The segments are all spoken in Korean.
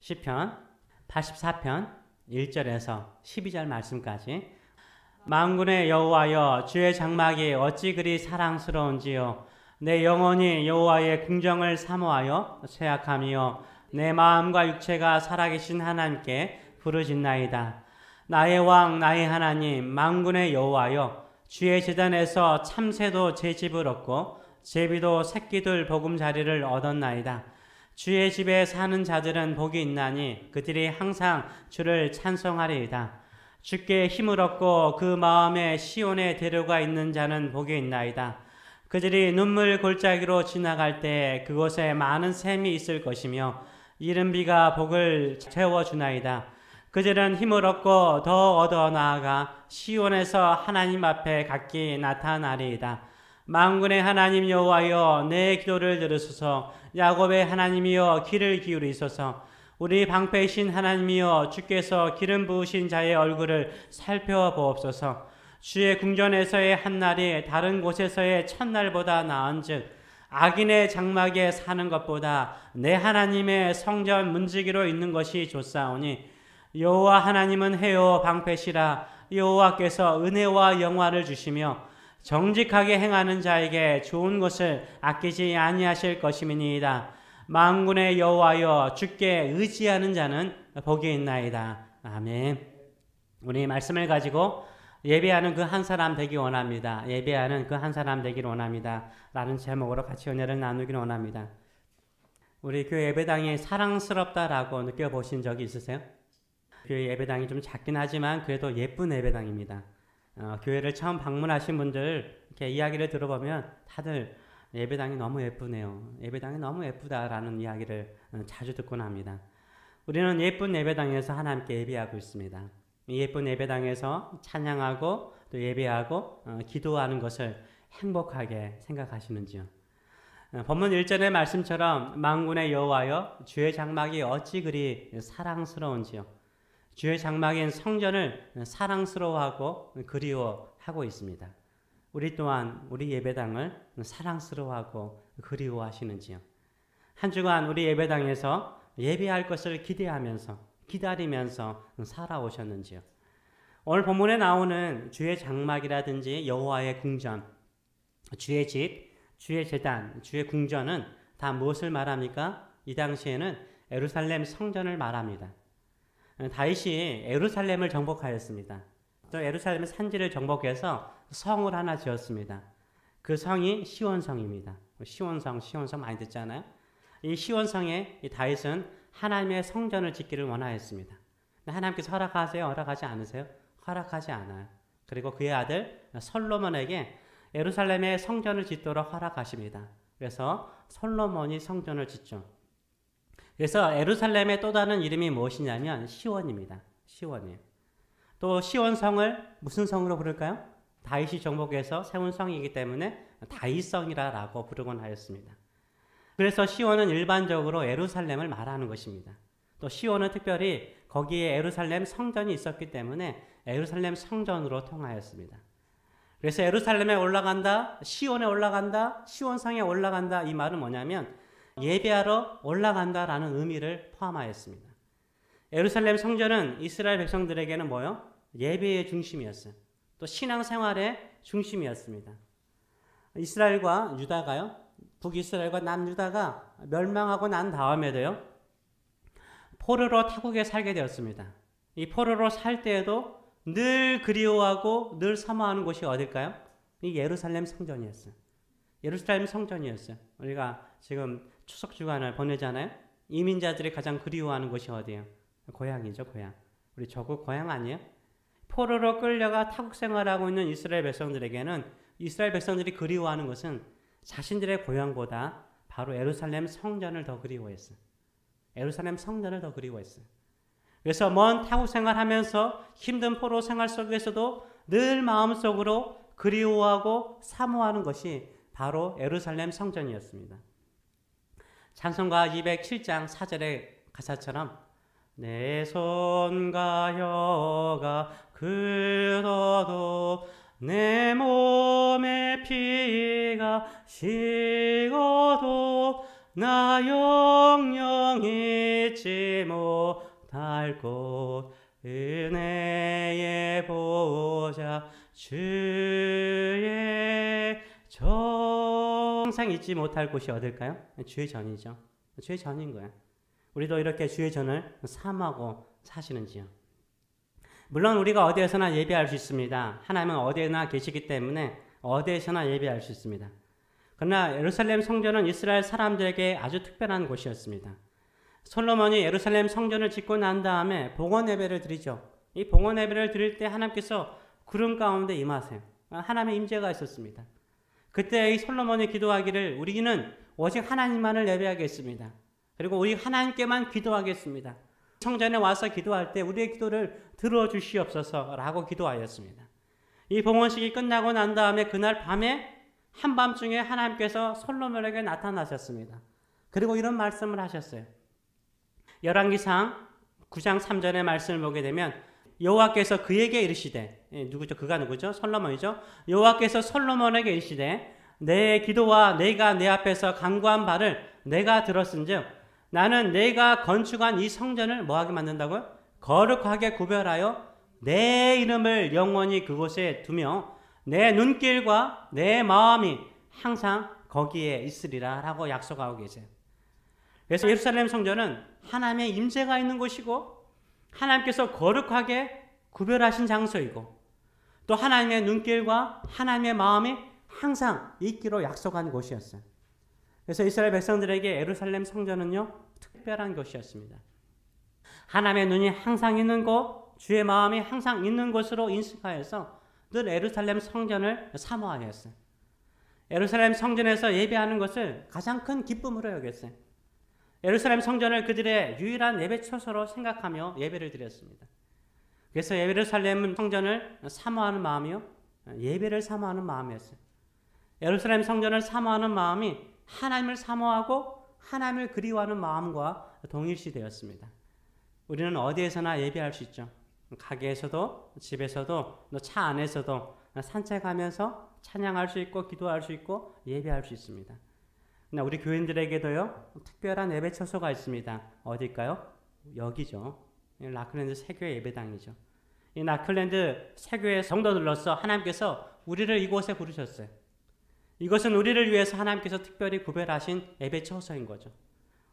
시편 84편 1절에서 12절 말씀까지. 만군의 여호와여, 주의 장막이 어찌 그리 사랑스러운지요. 내 영혼이 여호와의 궁정을 사모하여 쇠약함이요, 내 마음과 육체가 살아계신 하나님께 부르짖나이다. 나의 왕 나의 하나님 만군의 여호와여, 주의 제단에서 참새도 제 집을 얻고 제비도 새끼들 보금자리를 얻었나이다. 주의 집에 사는 자들은 복이 있나니 그들이 항상 주를 찬송하리이다. 주께 힘을 얻고 그 마음에 시온에 데려가 있는 자는 복이 있나이다. 그들이 눈물 골짜기로 지나갈 때 그곳에 많은 샘이 있을 것이며 이른 비가 복을 채워주나이다. 그들은 힘을 얻고 더 얻어 나아가 시온에서 하나님 앞에 각기 나타나리이다. 만군의 하나님 여호와여, 내 기도를 들으소서. 야곱의 하나님이여, 귀를 기울이소서. 우리 방패이신 하나님이여, 주께서 기름 부으신 자의 얼굴을 살펴보옵소서. 주의 궁전에서의 한날이 다른 곳에서의 첫날보다 나은즉 악인의 장막에 사는 것보다 내 하나님의 성전 문지기로 있는 것이 좋사오니, 여호와 하나님은 해요 방패시라. 여호와께서 은혜와 영화를 주시며 정직하게 행하는 자에게 좋은 것을 아끼지 아니하실 것임이니이다. 만군의 여호와여, 주께 의지하는 자는 복이 있나이다. 아멘. 우리 말씀을 가지고 예배하는 그 한 사람 되기 원합니다. 예배하는 그 한 사람 되기를 원합니다. 라는 제목으로 같이 은혜를 나누기를 원합니다. 우리 교회 예배당이 사랑스럽다라고 느껴보신 적이 있으세요? 교회 예배당이 좀 작긴 하지만 그래도 예쁜 예배당입니다. 교회를 처음 방문하신 분들 이렇게 이야기를 들어보면 다들 예배당이 너무 예쁘네요. 예배당이 너무 예쁘다라는 이야기를 자주 듣곤 합니다. 우리는 예쁜 예배당에서 하나님께 예배하고 있습니다. 이 예쁜 예배당에서 찬양하고 또 예배하고 기도하는 것을 행복하게 생각하시는지요? 본문 1절의 말씀처럼 만군의 여호와여, 주의 장막이 어찌 그리 사랑스러운지요. 주의 장막인 성전을 사랑스러워하고 그리워하고 있습니다. 우리 또한 우리 예배당을 사랑스러워하고 그리워하시는지요? 한 주간 우리 예배당에서 예배할 것을 기대하면서 기다리면서 살아오셨는지요? 오늘 본문에 나오는 주의 장막이라든지 여호와의 궁전, 주의 집, 주의 제단, 주의 궁전은 다 무엇을 말합니까? 이 당시에는 예루살렘 성전을 말합니다. 다윗이 예루살렘을 정복하였습니다. 또 예루살렘의 산지를 정복해서 성을 하나 지었습니다. 그 성이 시온성입니다. 시온성 많이 듣잖아요. 이 시온성에 이 다윗은 하나님의 성전을 짓기를 원하였습니다. 하나님께서 허락하세요? 허락하지 않으세요? 허락하지 않아요. 그리고 그의 아들 솔로몬에게 예루살렘의 성전을 짓도록 허락하십니다. 그래서 솔로몬이 성전을 짓죠. 그래서 예루살렘의 또 다른 이름이 무엇이냐면 시온입니다. 시온이에요. 또 시온성을 무슨 성으로 부를까요? 다윗이 정복해서 세운 성이기 때문에 다윗성이라고 부르곤 하였습니다. 그래서 시온은 일반적으로 예루살렘을 말하는 것입니다. 또 시온은 특별히 거기에 예루살렘 성전이 있었기 때문에 예루살렘 성전으로 통하였습니다. 그래서 예루살렘에 올라간다, 시온에 올라간다, 시온성에 올라간다, 이 말은 뭐냐면 예배하러 올라간다라는 의미를 포함하였습니다. 예루살렘 성전은 이스라엘 백성들에게는 뭐요? 예배의 중심이었어요. 또 신앙생활의 중심이었습니다. 이스라엘과 유다가요, 북이스라엘과 남유다가 멸망하고 난 다음에도요, 포로로 타국에 살게 되었습니다. 이 포로로 살 때에도 늘 그리워하고 늘 사모하는 곳이 어딜까요? 이 예루살렘 성전이었어요. 예루살렘 성전이었어요. 우리가 지금 추석 주간을 보내잖아요. 이민자들이 가장 그리워하는 곳이 어디예요? 고향이죠, 고향. 우리 조국 고향 아니에요? 포로로 끌려가 타국 생활하고 있는 이스라엘 백성들에게는 이스라엘 백성들이 그리워하는 것은 자신들의 고향보다 바로 예루살렘 성전을 더 그리워했어요. 예루살렘 성전을 더 그리워했어요. 그래서 먼 타국 생활하면서 힘든 포로 생활 속에서도 늘 마음속으로 그리워하고 사모하는 것이 바로 예루살렘 성전이었습니다. 찬송가 207장 4절의 가사처럼 내 손과 혀가 굳어도 내 몸의 피가 식어도 나 영영 잊지 못할 곳 은혜의 보좌 주의 전 항상 잊지 못할 곳이 어딜까요? 주의 전이죠. 주의 전인 거예요. 우리도 이렇게 주의 전을 사모하고 사시는지요? 물론 우리가 어디에서나 예배할 수 있습니다. 하나님은 어디에나 계시기 때문에 어디에서나 예배할 수 있습니다. 그러나 예루살렘 성전은 이스라엘 사람들에게 아주 특별한 곳이었습니다. 솔로몬이 예루살렘 성전을 짓고 난 다음에 봉헌 예배를 드리죠. 이 봉헌 예배를 드릴 때 하나님께서 구름 가운데 임하세요. 하나님의 임재가 있었습니다. 그때 이 솔로몬이 기도하기를 우리는 오직 하나님만을 예배하겠습니다. 그리고 우리 하나님께만 기도하겠습니다. 성전에 와서 기도할 때 우리의 기도를 들어주시옵소서라고 기도하였습니다. 이 봉헌식이 끝나고 난 다음에 그날 밤에 한밤중에 하나님께서 솔로몬에게 나타나셨습니다. 그리고 이런 말씀을 하셨어요. 열왕기상 9장 3절의 말씀을 보게 되면 여호와께서 그에게 이르시되, 누구죠? 그가 누구죠? 솔로몬이죠. 여호와께서 솔로몬에게 이르시되 내 기도와 내가 내 앞에서 간구한 바를 내가 들었은즉 나는 내가 건축한 이 성전을 뭐하게 만든다고요? 거룩하게 구별하여 내 이름을 영원히 그곳에 두며 내 눈길과 내 마음이 항상 거기에 있으리라 라고 약속하고 계세요. 그래서 예루살렘 성전은 하나님의 임재가 있는 곳이고 하나님께서 거룩하게 구별하신 장소이고 또 하나님의 눈길과 하나님의 마음이 항상 있기로 약속한 곳이었어요. 그래서 이스라엘 백성들에게 예루살렘 성전은요 특별한 곳이었습니다. 하나님의 눈이 항상 있는 곳, 주의 마음이 항상 있는 곳으로 인식하여서 늘 예루살렘 성전을 사모하였어요. 예루살렘 성전에서 예배하는 것을 가장 큰 기쁨으로 여겼어요. 예루살렘 성전을 그들의 유일한 예배 처소로 생각하며 예배를 드렸습니다. 그래서 예루살렘 성전을 사모하는 마음이요, 예배를 사모하는 마음이었어요. 예루살렘 성전을 사모하는 마음이 하나님을 사모하고 하나님을 그리워하는 마음과 동일시되었습니다. 우리는 어디에서나 예배할 수 있죠. 가게에서도, 집에서도, 차 안에서도 산책하면서 찬양할 수 있고 기도할 수 있고 예배할 수 있습니다. 그러나 우리 교인들에게도요 특별한 예배 처소가 있습니다. 어딜까요? 여기죠. 라클랜드 세교회 예배당이죠. 이 라클랜드 세교회 성도들로서 하나님께서 우리를 이곳에 부르셨어요. 이것은 우리를 위해서 하나님께서 특별히 구별하신 예배 처소인 거죠.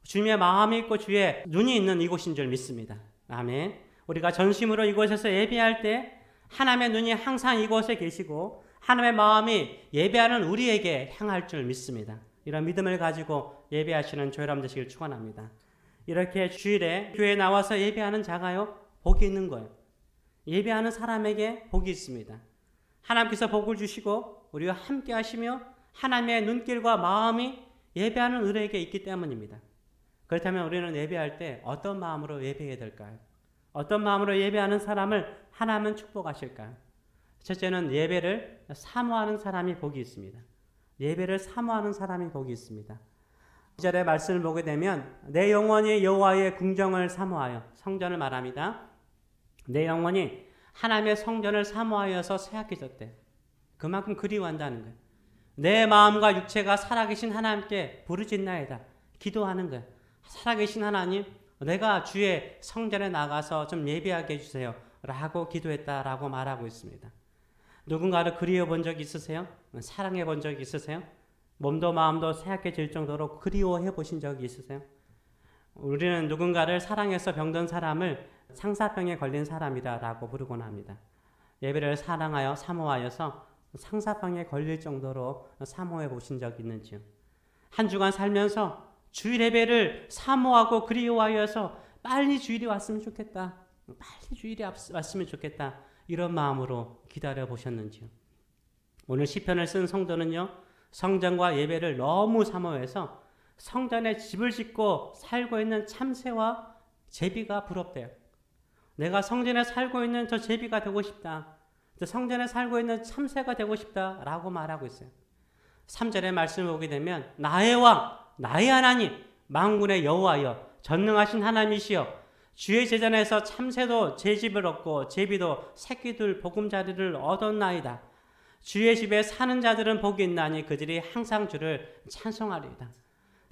주님의 마음이 있고 주의 눈이 있는 이곳인 줄 믿습니다. 아멘. 우리가 전심으로 이곳에서 예배할 때 하나님의 눈이 항상 이곳에 계시고 하나님의 마음이 예배하는 우리에게 향할 줄 믿습니다. 이런 믿음을 가지고 예배하시는 저 여러분 되시길 축원합니다. 이렇게 주일에 교회에 나와서 예배하는 자가요 복이 있는 거예요. 예배하는 사람에게 복이 있습니다. 하나님께서 복을 주시고 우리와 함께 하시며 하나님의 눈길과 마음이 예배하는 우리에게 있기 때문입니다. 그렇다면 우리는 예배할 때 어떤 마음으로 예배해야 될까요? 어떤 마음으로 예배하는 사람을 하나님은 축복하실까요? 첫째는 예배를 사모하는 사람이 복이 있습니다. 예배를 사모하는 사람이 복이 있습니다. 2절의 말씀을 보게 되면 내 영혼이 여호와의 궁정을 사모하여, 성전을 말합니다. 내 영혼이 하나님의 성전을 사모하여서 쇠약해졌대. 그만큼 그리워한다는 거예요. 내 마음과 육체가 살아계신 하나님께 부르짖나이다. 기도하는 거예요. 살아계신 하나님, 내가 주의 성전에 나가서 좀 예배하게 해주세요 라고 기도했다라고 말하고 있습니다. 누군가를 그리워 본 적이 있으세요? 사랑해 본 적이 있으세요? 몸도 마음도 쇠약해질 정도로 그리워해 보신 적이 있으세요? 우리는 누군가를 사랑해서 병든 사람을 상사병에 걸린 사람이다라고 부르곤 합니다. 예배를 사랑하여 사모하여서 상사병에 걸릴 정도로 사모해 보신 적이 있는지요? 한 주간 살면서 주일 예배를 사모하고 그리워하여서 빨리 주일이 왔으면 좋겠다. 빨리 주일이 왔으면 좋겠다. 이런 마음으로 기다려 보셨는지요? 오늘 시편을 쓴 성도는요, 성전과 예배를 너무 사모해서 성전에 집을 짓고 살고 있는 참새와 제비가 부럽대요. 내가 성전에 살고 있는 저 제비가 되고 싶다. 저 성전에 살고 있는 참새가 되고 싶다라고 말하고 있어요. 3절의 말씀을 보게 되면 나의 왕, 나의 하나님, 만군의 여호와여, 전능하신 하나님이시여, 주의 제전에서 참새도 제 집을 얻고 제비도 새끼들 보금자리를 얻었나이다. 주의 집에 사는 자들은 복이 있나니 그들이 항상 주를 찬송하리이다.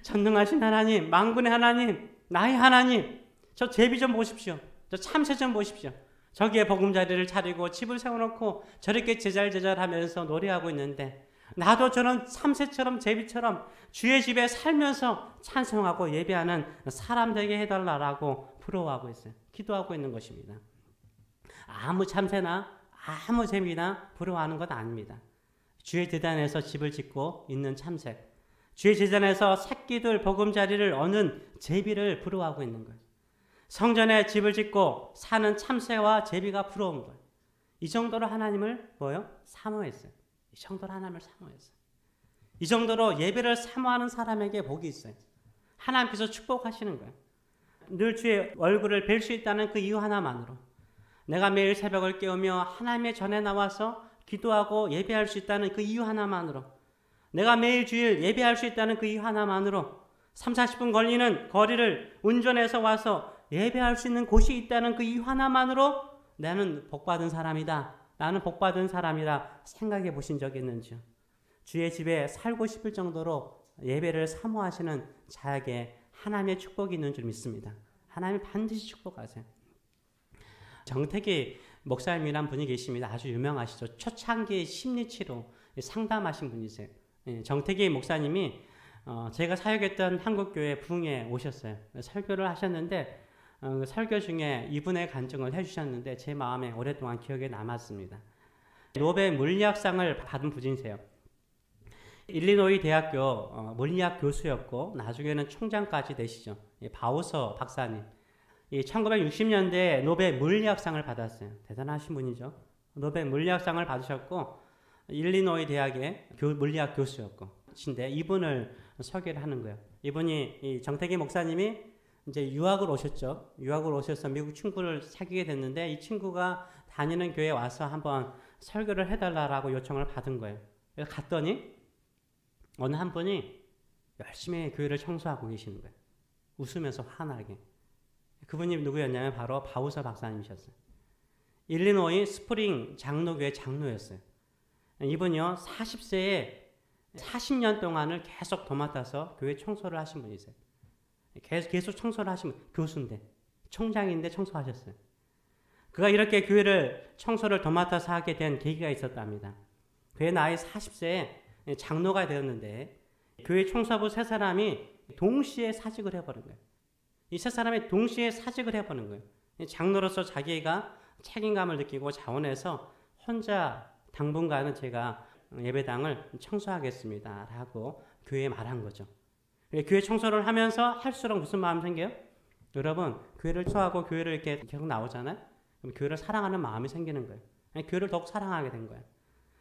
전능하신 하나님, 만군의 하나님, 나의 하나님, 저 제비 좀 보십시오. 저 참새 좀 보십시오. 저기에 보금자리를 차리고 집을 세워놓고 저렇게 제잘제잘하면서 노래하고 있는데 나도 저런 참새처럼 제비처럼 주의 집에 살면서 찬송하고 예배하는 사람 되게 해달라고 부러워하고 있어요. 기도하고 있는 것입니다. 아무 참새나 아무 제비나 부러워하는 건 아닙니다. 주의 제단에서 집을 짓고 있는 참새, 주의 제단에서 새끼들 보금자리를 얻는 제비를 부러워하고 있는 거예요. 성전에 집을 짓고 사는 참새와 제비가 부러운 거예요. 이 정도로 하나님을 뭐요? 사모했어요. 이 정도로 하나님을 사모했어요. 이 정도로 예배를 사모하는 사람에게 복이 있어요. 하나님께서 축복하시는 거예요. 늘 주의 얼굴을 뵐 수 있다는 그 이유 하나만으로, 내가 매일 새벽을 깨우며 하나님의 전에 나와서 기도하고 예배할 수 있다는 그 이유 하나만으로, 내가 매일 주일 예배할 수 있다는 그 이유 하나만으로 3, 40분 걸리는 거리를 운전해서 와서 예배할 수 있는 곳이 있다는 그 이유 하나만으로 나는 복받은 사람이다, 나는 복받은 사람이다 생각해 보신 적이 있는지요? 주의 집에 살고 싶을 정도로 예배를 사모하시는 자에게 하나님의 축복이 있는 줄 믿습니다. 하나님이 반드시 축복하세요. 정택이 목사님이란 분이 계십니다. 아주 유명하시죠. 초창기 심리치료 상담하신 분이세요. 정택이 목사님이 제가 사역했던 한국교회 부흥에 오셨어요. 설교를 하셨는데 설교 중에 이분의 간증을 해주셨는데 제 마음에 오랫동안 기억에 남았습니다. 노벨 물리학상을 받은 분이세요. 일리노이 대학교 물리학 교수였고 나중에는 총장까지 되시죠. 바우서 박사님. 1960년대에 노벨 물리학상을 받았어요. 대단하신 분이죠. 노벨 물리학상을 받으셨고 일리노이 대학의 물리학 교수였고 신데 이분을 소개를 하는 거예요. 이분이 정택이 목사님이 이제 유학을 오셨죠. 유학을 오셔서 미국 친구를 사귀게 됐는데 이 친구가 다니는 교회에 와서 한번 설교를 해달라고 요청을 받은 거예요. 그래서 갔더니 어느 한 분이 열심히 교회를 청소하고 계시는 거예요. 웃으면서 환하게. 그분이 누구였냐면 바로 바우서 박사님이셨어요. 일리노이 스프링 장로교회 장로였어요. 이분이요 40세에 40년 동안을 계속 도맡아서 교회 청소를 하신 분이세요. 계속 청소를 하신 분, 교수인데 총장인데 청소하셨어요. 그가 이렇게 교회를 청소를 도맡아서 하게 된 계기가 있었답니다. 그의 나이 40세에 장로가 되었는데 교회 청소부 세 사람이 동시에 사직을 해버린 거예요. 이 세 사람이 동시에 사직을 해버린 거예요. 장로로서 자기가 책임감을 느끼고 자원해서 혼자 당분간은 제가 예배당을 청소하겠습니다 라고 교회에 말한 거죠. 교회 청소를 하면서 할수록 무슨 마음이 생겨요? 여러분 교회를 청소하고 교회를 이렇게 계속 나오잖아요. 그럼 교회를 사랑하는 마음이 생기는 거예요. 교회를 더욱 사랑하게 된 거예요.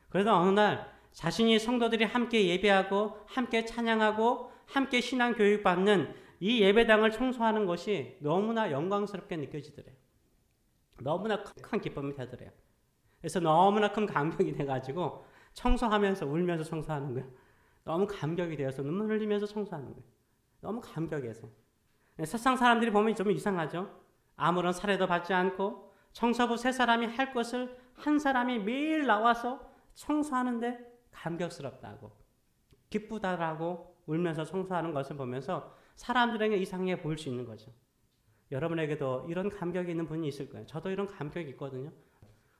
그래서 어느 날 자신이 성도들이 함께 예배하고 함께 찬양하고 함께 신앙 교육받는 이 예배당을 청소하는 것이 너무나 영광스럽게 느껴지더래요. 너무나 큰 기쁨이 되더래요. 그래서 너무나 큰 감격이 돼가지고 청소하면서 울면서 청소하는 거예요. 너무 감격이 되어서 눈물 흘리면서 청소하는 거예요. 너무 감격해서. 세상 사람들이 보면 좀 이상하죠. 아무런 사례도 받지 않고 청소부 세 사람이 할 것을 한 사람이 매일 나와서 청소하는데 감격스럽다고 기쁘다라고 울면서 청소하는 것을 보면서 사람들에게 이상해 보일 수 있는 거죠. 여러분에게도 이런 감격이 있는 분이 있을 거예요. 저도 이런 감격이 있거든요.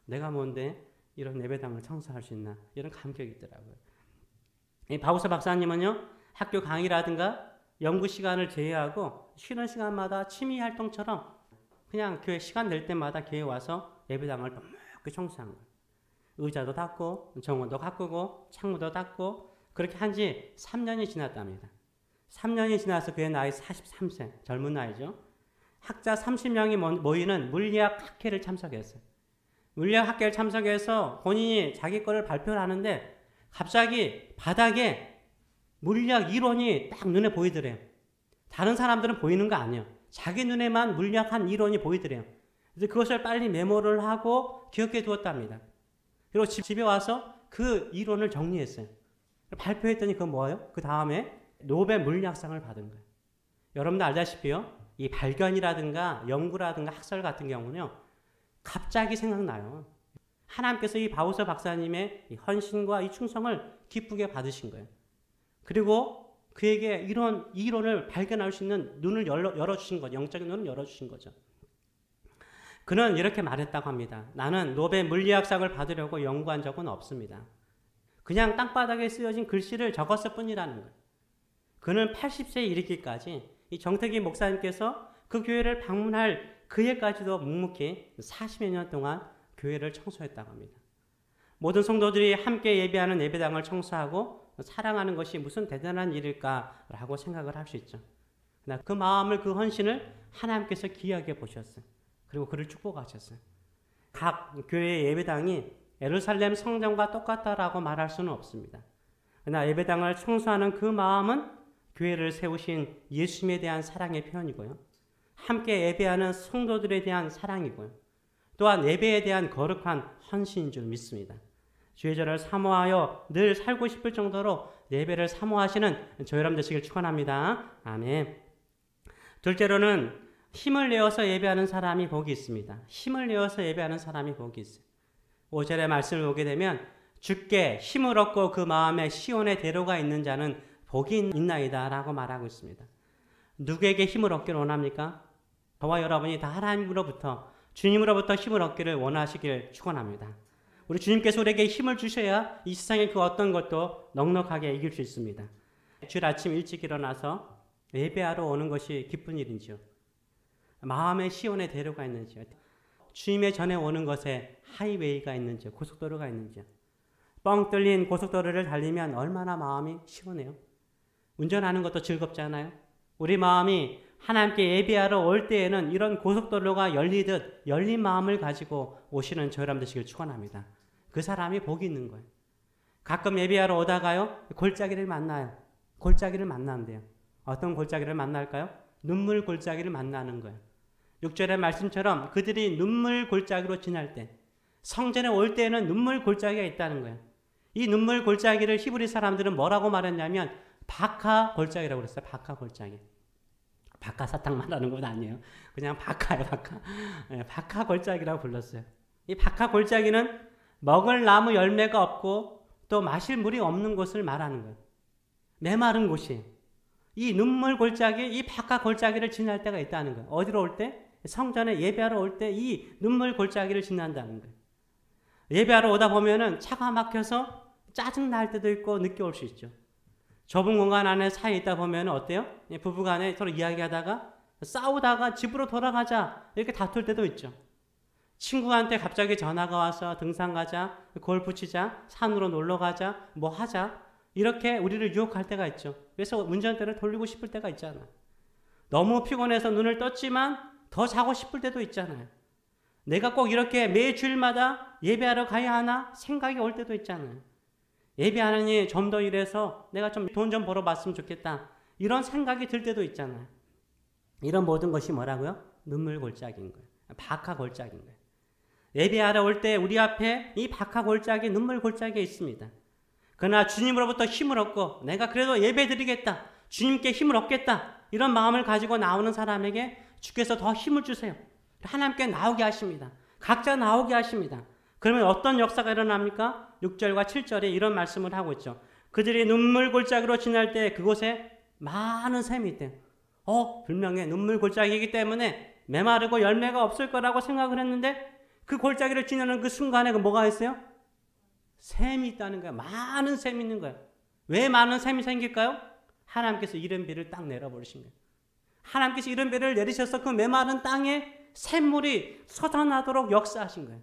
내가 뭔데 이런 예배당을 청소할 수 있나 이런 감격이 있더라고요. 이 바우서 박사님은요 학교 강의라든가 연구 시간을 제외하고 쉬는 시간마다 취미 활동처럼 그냥 교회 시간 낼 때마다 교회에 와서 예배당을 넉넉히 청소한 거예요. 의자도 닦고 정원도 가꾸고 창문도 닦고 그렇게 한 지 3년이 지났답니다. 3년이 지나서 그의 나이 43세 젊은 나이죠. 학자 30명이 모이는 물리학 학회를 참석했어요. 물리학 학회를 참석해서 본인이 자기 거를 발표를 하는데 갑자기 바닥에 물리학 이론이 딱 눈에 보이더래요. 다른 사람들은 보이는 거 아니에요. 자기 눈에만 물리학한 이론이 보이더래요. 그래서 그것을 빨리 메모를 하고 기억해 두었답니다. 그리고 집에 와서 그 이론을 정리했어요. 발표했더니 그건 뭐예요? 그 다음에 노벨 물리학상을 받은 거예요. 여러분들 알다시피요. 이 발견이라든가 연구라든가 학설 같은 경우는요. 갑자기 생각나요. 하나님께서 이 바우서 박사님의 이 헌신과 이 충성을 기쁘게 받으신 거예요. 그리고 그에게 이런 이론을 발견할 수 있는 눈을 열어주신 거죠. 영적인 눈을 열어주신 거죠. 그는 이렇게 말했다고 합니다. 나는 노벨 물리학상을 받으려고 연구한 적은 없습니다. 그냥 땅바닥에 쓰여진 글씨를 적었을 뿐이라는 거예요. 그는 80세에 이르기까지 이 정택기 목사님께서 그 교회를 방문할 그 해까지도 묵묵히 40여 년 동안 교회를 청소했다고 합니다. 모든 성도들이 함께 예배하는 예배당을 청소하고 사랑하는 것이 무슨 대단한 일일까라고 생각을 할 수 있죠. 그 마음을, 그 헌신을 하나님께서 귀하게 보셨어요. 그리고 그를 축복하셨어요. 각 교회의 예배당이 예루살렘 성전과 똑같다라고 말할 수는 없습니다. 그러나 예배당을 청소하는 그 마음은 교회를 세우신 예수님에 대한 사랑의 표현이고요. 함께 예배하는 성도들에 대한 사랑이고요. 또한 예배에 대한 거룩한 헌신인 줄 믿습니다. 주의 저를 사모하여 늘 살고 싶을 정도로 예배를 사모하시는 저 여러분 되시길 축원합니다. 아멘. 둘째로는 힘을 내어서 예배하는 사람이 복이 있습니다. 힘을 내어서 예배하는 사람이 복이 있어요. 5절의 말씀을 보게 되면 주께 힘을 얻고 그 마음에 시온의 대로가 있는 자는 복이 있나이다 라고 말하고 있습니다. 누구에게 힘을 얻기를 원합니까? 저와 여러분이 다 하나님으로부터, 주님으로부터 힘을 얻기를 원하시길 축원합니다. 우리 주님께서 우리에게 힘을 주셔야 이 세상의 그 어떤 것도 넉넉하게 이길 수 있습니다. 주일 아침 일찍 일어나서 예배하러 오는 것이 기쁜 일인지요. 마음의 시온의 대로가 있는지요. 주님의 전에 오는 것에 하이웨이가 있는지요. 고속도로가 있는지요. 뻥 뚫린 고속도로를 달리면 얼마나 마음이 시원해요. 운전하는 것도 즐겁지 않아요? 우리 마음이 하나님께 예배하러 올 때에는 이런 고속도로가 열리듯 열린 마음을 가지고 오시는 저 여러분 되시길 축원합니다. 그 사람이 복이 있는 거예요. 가끔 예배하러 오다가요, 골짜기를 만나요. 골짜기를 만난대요. 어떤 골짜기를 만날까요? 눈물 골짜기를 만나는 거예요. 6절의 말씀처럼 그들이 눈물 골짜기로 지날 때, 성전에 올 때에는 눈물 골짜기가 있다는 거예요. 이 눈물 골짜기를 히브리 사람들은 뭐라고 말했냐면 바카 골짜기라고 그랬어요. 바카 골짜기. 바카 사탕 말하는 건 아니에요. 그냥 바카예요, 바카. 네, 바카 골짜기라고 불렀어요. 이 바카 골짜기는 먹을 나무 열매가 없고 또 마실 물이 없는 곳을 말하는 거예요. 메마른 곳이에요. 이 눈물 골짜기, 이 바카 골짜기를 지날 때가 있다는 거예요. 어디로 올 때? 성전에 예배하러 올 때 이 눈물 골짜기를 지난다는 거예요. 예배하러 오다 보면은 차가 막혀서 짜증 날 때도 있고 늦게 올 수 있죠. 좁은 공간 안에 사이에 있다 보면 어때요? 부부간에 서로 이야기하다가 싸우다가 집으로 돌아가자 이렇게 다툴 때도 있죠. 친구한테 갑자기 전화가 와서 등산 가자, 골프 치자, 산으로 놀러 가자, 뭐 하자 이렇게 우리를 유혹할 때가 있죠. 그래서 운전대를 돌리고 싶을 때가 있잖아요. 너무 피곤해서 눈을 떴지만 더 자고 싶을 때도 있잖아요. 내가 꼭 이렇게 매 주일마다 예배하러 가야 하나 생각이 올 때도 있잖아요. 예배하느니 좀 더 일해서 내가 좀 돈 좀 벌어봤으면 좋겠다. 이런 생각이 들 때도 있잖아요. 이런 모든 것이 뭐라고요? 눈물 골짜기인 거예요. 바카 골짜기인 거예요. 예배하러 올 때 우리 앞에 이 바카 골짜기, 눈물 골짜기가 있습니다. 그러나 주님으로부터 힘을 얻고 내가 그래도 예배 드리겠다. 주님께 힘을 얻겠다. 이런 마음을 가지고 나오는 사람에게 주께서 더 힘을 주세요. 하나님께 나오게 하십니다. 각자 나오게 하십니다. 그러면 어떤 역사가 일어납니까? 6절과 7절에 이런 말씀을 하고 있죠. 그들이 눈물 골짜기로 지날 때 그곳에 많은 샘이 있대요. 분명히 눈물 골짜기이기 때문에 메마르고 열매가 없을 거라고 생각을 했는데 그 골짜기를 지나는 그 순간에 뭐가 있어요? 샘이 있다는 거예요. 많은 샘이 있는 거예요. 왜 많은 샘이 생길까요? 하나님께서 이른 비를 딱 내려버리신 거예요. 하나님께서 이른 비를 내리셔서 그 메마른 땅에 샘물이 솟아나도록 역사하신 거예요.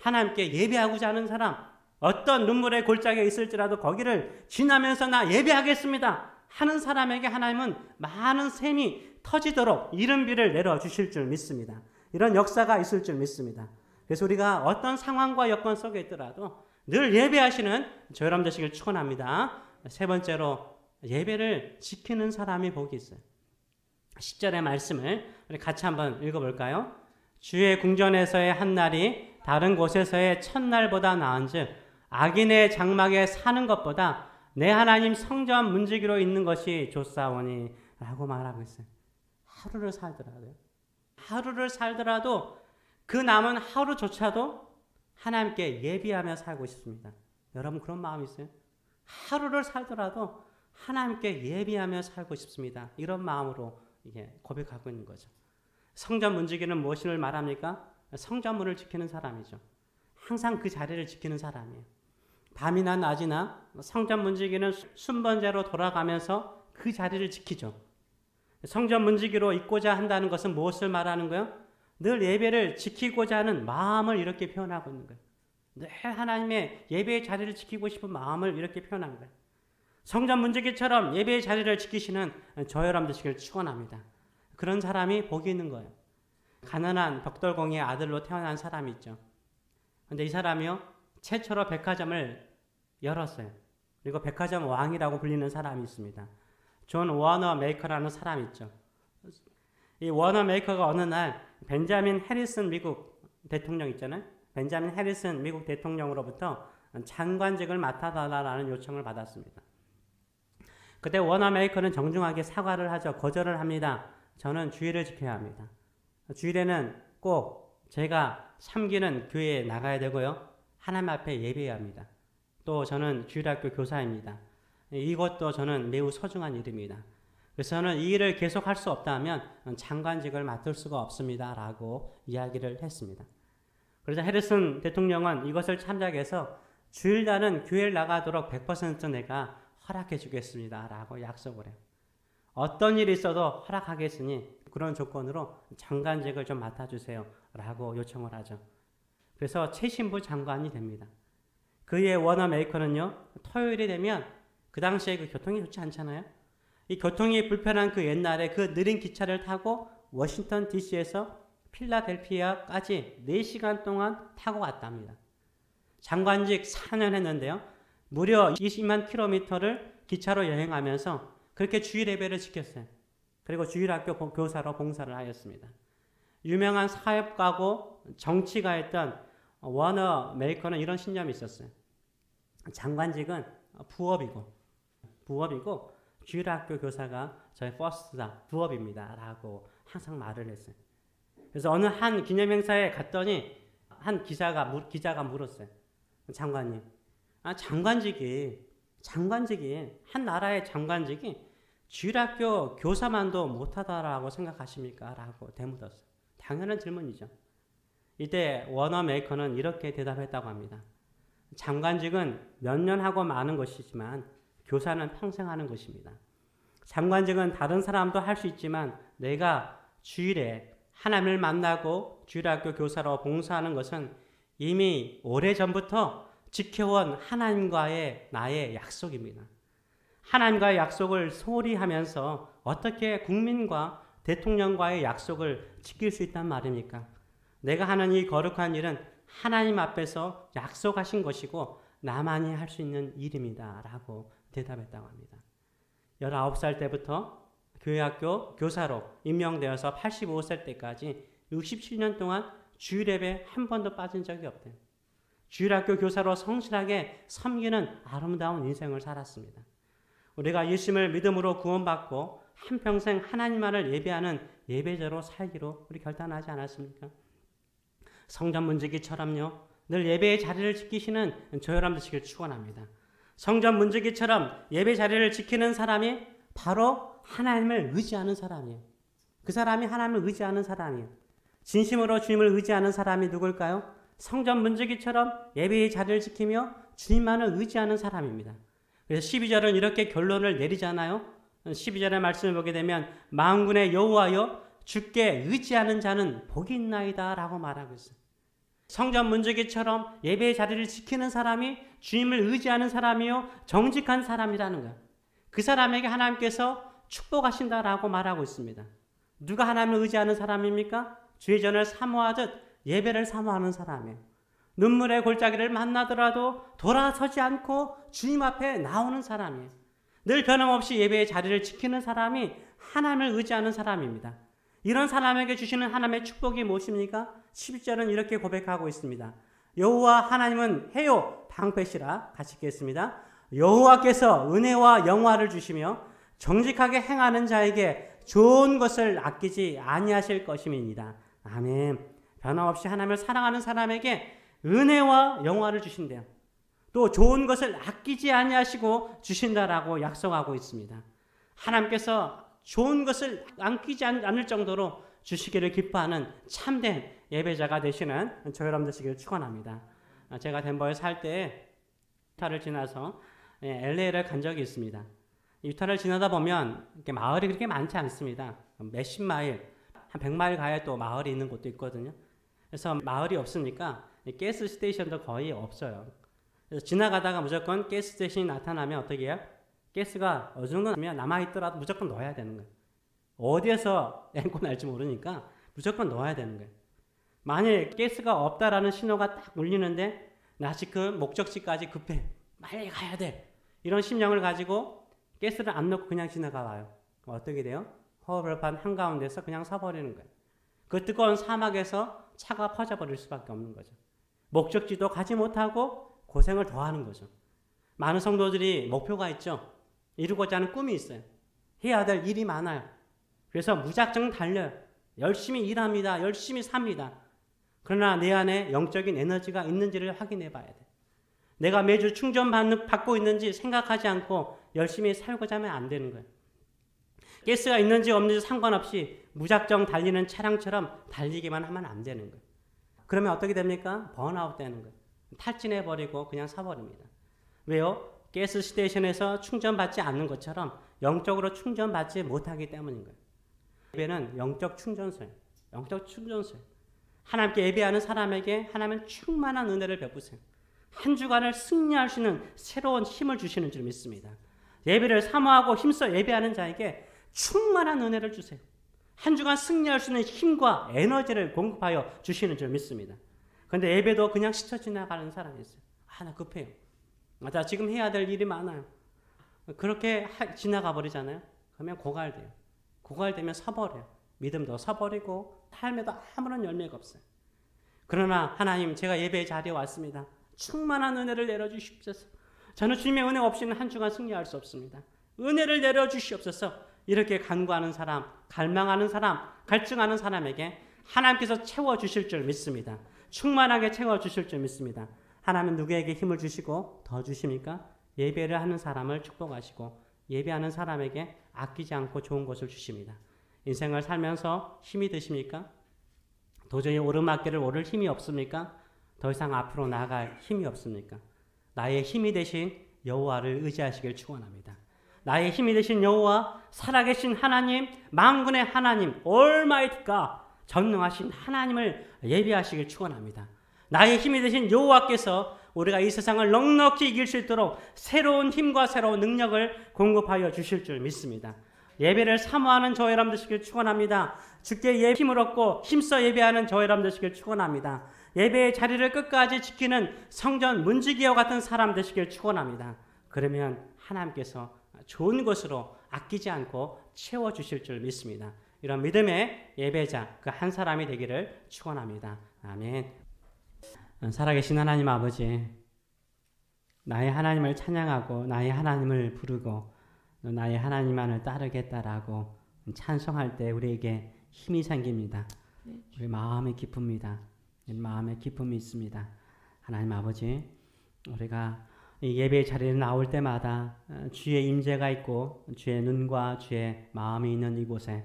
하나님께 예배하고자 하는 사람, 어떤 눈물의 골짜기가 있을지라도 거기를 지나면서 나 예배하겠습니다 하는 사람에게 하나님은 많은 샘이 터지도록 이른 비를 내려주실 줄 믿습니다. 이런 역사가 있을 줄 믿습니다. 그래서 우리가 어떤 상황과 여건 속에 있더라도 늘 예배하시는 저 여러분 되시길 축원합니다. 세 번째로 예배를 지키는 사람이 복이 있어요. 10절의 말씀을 우리 같이 한번 읽어볼까요? 주의 궁전에서의 한 날이 다른 곳에서의 첫날보다 나은즉 악인의 장막에 사는 것보다 내 하나님 성전 문지기로 있는 것이 좋사오니 라고 말하고 있어요. 하루를 살더라도 그 남은 하루조차도 하나님께 예비하며 살고 싶습니다. 여러분 그런 마음 있어요? 하루를 살더라도 하나님께 예비하며 살고 싶습니다. 이런 마음으로 이게 고백하고 있는 거죠. 성전 문지기는 무엇을 말합니까? 성전문을 지키는 사람이죠. 항상 그 자리를 지키는 사람이에요. 밤이나 낮이나 성전 문지기는 순번제로 돌아가면서 그 자리를 지키죠. 성전 문지기로 있고자 한다는 것은 무엇을 말하는 거예요? 늘 예배를 지키고자 하는 마음을 이렇게 표현하고 있는 거예요. 늘 하나님의 예배의 자리를 지키고 싶은 마음을 이렇게 표현한 거예요. 성전 문지기처럼 예배의 자리를 지키시는 저 여러분 되시길 축원합니다. 그런 사람이 복이 있는 거예요. 가난한 벽돌공의 아들로 태어난 사람이 있죠. 근데 이 사람이요, 최초로 백화점을 열었어요. 그리고 백화점 왕이라고 불리는 사람이 있습니다. 존 워너 메이커라는 사람이 있죠. 이 워너 메이커가 어느 날 벤자민 해리슨 미국 대통령 있잖아요. 벤자민 해리슨 미국 대통령으로부터 장관직을 맡아달라는 요청을 받았습니다. 그때 워너 메이커는 정중하게 사과를 하죠. 거절을 합니다. 저는 주일을 지켜야 합니다. 주일에는 꼭 제가 섬기는 교회에 나가야 되고요. 하나님 앞에 예배해야 합니다. 또 저는 주일학교 교사입니다. 이것도 저는 매우 소중한 일입니다. 그래서 저는 이 일을 계속할 수 없다면 장관직을 맡을 수가 없습니다. 라고 이야기를 했습니다. 그래서 해리슨 대통령은 이것을 참작해서 주일날은 교회를 나가도록 100% 내가 허락해 주겠습니다. 라고 약속을 해요. 어떤 일이 있어도 허락하겠으니 그런 조건으로 장관직을 좀 맡아주세요. 라고 요청을 하죠. 그래서 최신부 장관이 됩니다. 그의 워너 메이커는요, 토요일이 되면 그 당시에 그 교통이 좋지 않잖아요. 이 교통이 불편한 그 옛날에 그 느린 기차를 타고 워싱턴 DC에서 필라델피아까지 4시간 동안 타고 왔답니다. 장관직 4년 했는데요. 무려 20만 킬로미터를 기차로 여행하면서 그렇게 주일 예배를 지켰어요. 그리고 주일학교 교사로 봉사를 하였습니다. 유명한 사업가고 정치가였던 워너 메이커는 이런 신념이 있었어요. 장관직은 부업이고 주일학교 교사가 저의 퍼스트다, 부업입니다. 라고 항상 말을 했어요. 그래서 어느 한 기념행사에 갔더니 한 기자가 물었어요. 장관님, 장관직이 한 나라의 장관직이 주일학교 교사만도 못하다라고 생각하십니까? 라고 되묻었어요. 당연한 질문이죠. 이때 워너 메이커는 이렇게 대답했다고 합니다. 장관직은 몇 년 하고 마는 것이지만 교사는 평생 하는 것입니다. 장관직은 다른 사람도 할 수 있지만 내가 주일에 하나님을 만나고 주일학교 교사로 봉사하는 것은 이미 오래전부터 지켜온 하나님과의 나의 약속입니다. 하나님과의 약속을 소홀히 하면서 어떻게 국민과 대통령과의 약속을 지킬 수 있단 말입니까? 내가 하는 이 거룩한 일은 하나님 앞에서 약속하신 것이고 나만이 할 수 있는 일입니다. 라고 대답했다고 합니다. 19살 때부터 교회학교 교사로 임명되어서 85살 때까지 67년 동안 주일 예배 한 번도 빠진 적이 없대요. 주일학교 교사로 성실하게 섬기는 아름다운 인생을 살았습니다. 우리가 예수님을 믿음으로 구원받고 한평생 하나님만을 예배하는 예배자로 살기로 우리 결단하지 않았습니까? 성전 문지기처럼요, 늘 예배의 자리를 지키시는 저 여러분 되시길 축원합니다. 성전 문지기처럼 예배 자리를 지키는 사람이 바로 하나님을 의지하는 사람이에요. 그 사람이 하나님을 의지하는 사람이에요. 진심으로 주님을 의지하는 사람이 누굴까요? 성전 문지기처럼 예배의 자리를 지키며 주님만을 의지하는 사람입니다. 그래서 12절은 이렇게 결론을 내리잖아요. 12절의 말씀을 보게 되면 만군의 여호와여 주께 의지하는 자는 복이 있나이다 라고 말하고 있어요. 성전 문지기처럼 예배의 자리를 지키는 사람이 주님을 의지하는 사람이요 정직한 사람이라는 거예요. 그 사람에게 하나님께서 축복하신다라고 말하고 있습니다. 누가 하나님을 의지하는 사람입니까? 주의 전을 사모하듯 예배를 사모하는 사람이에요. 눈물의 골짜기를 만나더라도 돌아서지 않고 주님 앞에 나오는 사람이에요. 늘 변함없이 예배의 자리를 지키는 사람이 하나님을 의지하는 사람입니다. 이런 사람에게 주시는 하나님의 축복이 무엇입니까? 11절은 이렇게 고백하고 있습니다. 여호와 하나님은 해요 방패시라. 같이 읽겠습니다. 여호와께서 은혜와 영화를 주시며 정직하게 행하는 자에게 좋은 것을 아끼지 아니하실 것임이니이다. 아멘. 변함없이 하나님을 사랑하는 사람에게 은혜와 영화를 주신대요. 또 좋은 것을 아끼지 아니하시고 주신다라고 약속하고 있습니다. 하나님께서 좋은 것을 아끼지 않을 정도로 주시기를 기뻐하는 참된 예배자가 되시는 저 여러분 되시기를 축원합니다. 제가 덴버에 살 때 유타를 지나서 LA를 간 적이 있습니다. 유타를 지나다 보면 마을이 그렇게 많지 않습니다. 몇십 마일, 한 100마일 가야 또 마을이 있는 곳도 있거든요. 그래서 마을이 없으니까 가스 스테이션도 거의 없어요. 그래서 지나가다가 무조건 가스 스테이션이 나타나면 어떻게 해요? 가스가 어느 정도 남아있더라도 무조건 넣어야 되는 거예요. 어디에서 앵고 날지 모르니까 무조건 넣어야 되는 거예요. 만약에 가스가 없다라는 신호가 딱 울리는데 나 아직 그 목적지까지 급해. 빨리 가야 돼. 이런 심령을 가지고 가스를 안 넣고 그냥 지나가 봐요. 그럼 어떻게 돼요? 허허벌판 한가운데서 그냥 서버리는 거예요. 그 뜨거운 사막에서 차가 퍼져버릴 수밖에 없는 거죠. 목적지도 가지 못하고 고생을 더 하는 거죠. 많은 성도들이 목표가 있죠. 이루고자 하는 꿈이 있어요. 해야 될 일이 많아요. 그래서 무작정 달려요. 열심히 일합니다. 열심히 삽니다. 그러나 내 안에 영적인 에너지가 있는지를 확인해 봐야 돼. 내가 매주 받고 있는지 생각하지 않고 열심히 살고자 하면 안 되는 거예요. 가스가 있는지 없는지 상관없이 무작정 달리는 차량처럼 달리기만 하면 안 되는 거예요. 그러면 어떻게 됩니까? 번아웃 되는 거예요. 탈진해버리고 그냥 사버립니다. 왜요? 가스 스테이션에서 충전받지 않는 것처럼 영적으로 충전받지 못하기 때문인 거예요. 예배는 영적 충전소예요. 영적 충전소예요. 하나님께 예배하는 사람에게 하나님은 충만한 은혜를 베푸세요. 한 주간을 승리할 수 있는 새로운 힘을 주시는 줄 믿습니다. 예배를 사모하고 힘써 예배하는 자에게 충만한 은혜를 주세요. 한 주간 승리할 수 있는 힘과 에너지를 공급하여 주시는 줄 믿습니다. 그런데 예배도 그냥 스쳐 지나가는 사람이 있어요. 나 급해요. 나 지금 해야 될 일이 많아요. 그렇게 지나가 버리잖아요. 그러면 고갈돼요. 고갈되면 서버려요. 믿음도 서버리고 삶에도 아무런 열매가 없어요. 그러나 하나님, 제가 예배의 자리에 왔습니다. 충만한 은혜를 내려주시옵소서. 저는 주님의 은혜 없이는 한 주간 승리할 수 없습니다. 은혜를 내려주시옵소서. 이렇게 간구하는 사람, 갈망하는 사람, 갈증하는 사람에게 하나님께서 채워주실 줄 믿습니다. 충만하게 채워주실 줄 믿습니다. 하나님은 누구에게 힘을 주시고 더 주십니까? 예배를 하는 사람을 축복하시고 예배하는 사람에게 아끼지 않고 좋은 것을 주십니다. 인생을 살면서 힘이 드십니까? 도저히 오르막길을 오를 힘이 없습니까? 더 이상 앞으로 나아갈 힘이 없습니까? 나의 힘이 되신 여호와를 의지하시길 축원합니다. 나의 힘이 되신 여호와, 살아계신 하나님, 만군의 하나님, Almighty God, 전능하신 하나님을 예배하시길 축원합니다. 나의 힘이 되신 여호와께서 우리가 이 세상을 넉넉히 이길 수 있도록 새로운 힘과 새로운 능력을 공급하여 주실 줄 믿습니다. 예배를 사모하는 저 여러분 되시길 축원합니다. 주께 힘을 얻고 힘써 예배하는 저 여러분 되시길 축원합니다. 예배의 자리를 끝까지 지키는 성전 문지기와 같은 사람 되시길 축원합니다. 그러면 하나님께서 좋은 것으로 아끼지 않고 채워주실 줄 믿습니다. 이런 믿음의 예배자 그 한 사람이 되기를 축원합니다. 아멘. 살아계신 하나님 아버지, 나의 하나님을 찬양하고 나의 하나님을 부르고 나의 하나님만을 따르겠다라고 찬송할 때 우리에게 힘이 생깁니다. 우리 마음이 기쁩니다. 마음에 기쁨이 있습니다. 하나님 아버지, 우리가 이 예배의 자리에 나올 때마다 주의 임재가 있고 주의 눈과 주의 마음이 있는 이곳에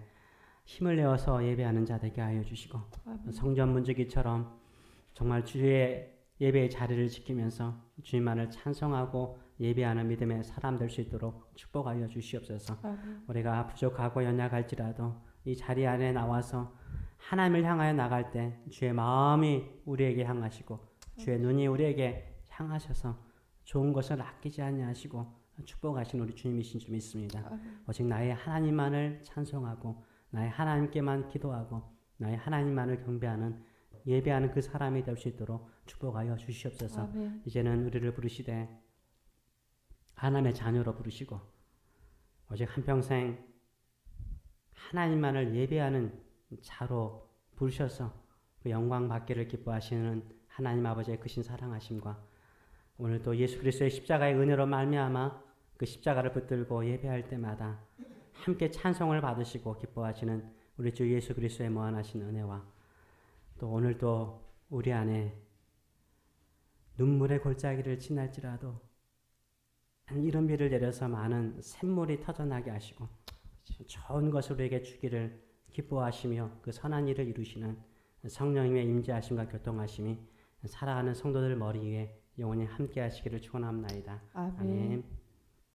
힘을 내어서 예배하는 자 되게 하여 주시고 성전 문지기처럼 정말 주의 예배의 자리를 지키면서 주님만을 찬송하고 예배하는 믿음의 사람 될 수 있도록 축복하여 주시옵소서. 우리가 부족하고 연약할지라도 이 자리 안에 나와서 하나님을 향하여 나갈 때 주의 마음이 우리에게 향하시고 주의 눈이 우리에게 향하셔서 좋은 것을 아끼지 아니하시고 축복하신 우리 주님이신 줄 믿습니다. 오직 나의 하나님만을 찬송하고 나의 하나님께만 기도하고 나의 하나님만을 경배하는 예배하는 그 사람이 될 수 있도록 축복하여 주시옵소서. 아멘. 이제는 우리를 부르시되 하나님의 자녀로 부르시고 오직 한평생 하나님만을 예배하는 자로 부르셔서 그 영광 받기를 기뻐하시는 하나님 아버지의 크신 사랑하심과 오늘 또 예수 그리스도의 십자가의 은혜로 말미암아 그 십자가를 붙들고 예배할 때마다 함께 찬송을 받으시고 기뻐하시는 우리 주 예수 그리스도의 무한하신 은혜와 또 오늘도 우리 안에 눈물의 골짜기를 지날지라도 이런 비를 내려서 많은 샘물이 터져나게 하시고 좋은 것을 우리에게 주기를 기뻐하시며 그 선한 일을 이루시는 성령님의 임재하심과 교통하심이 살아가는 성도들 머리 위에 영원히 함께 하시기를 축원합나이다. 아멘. 아멘.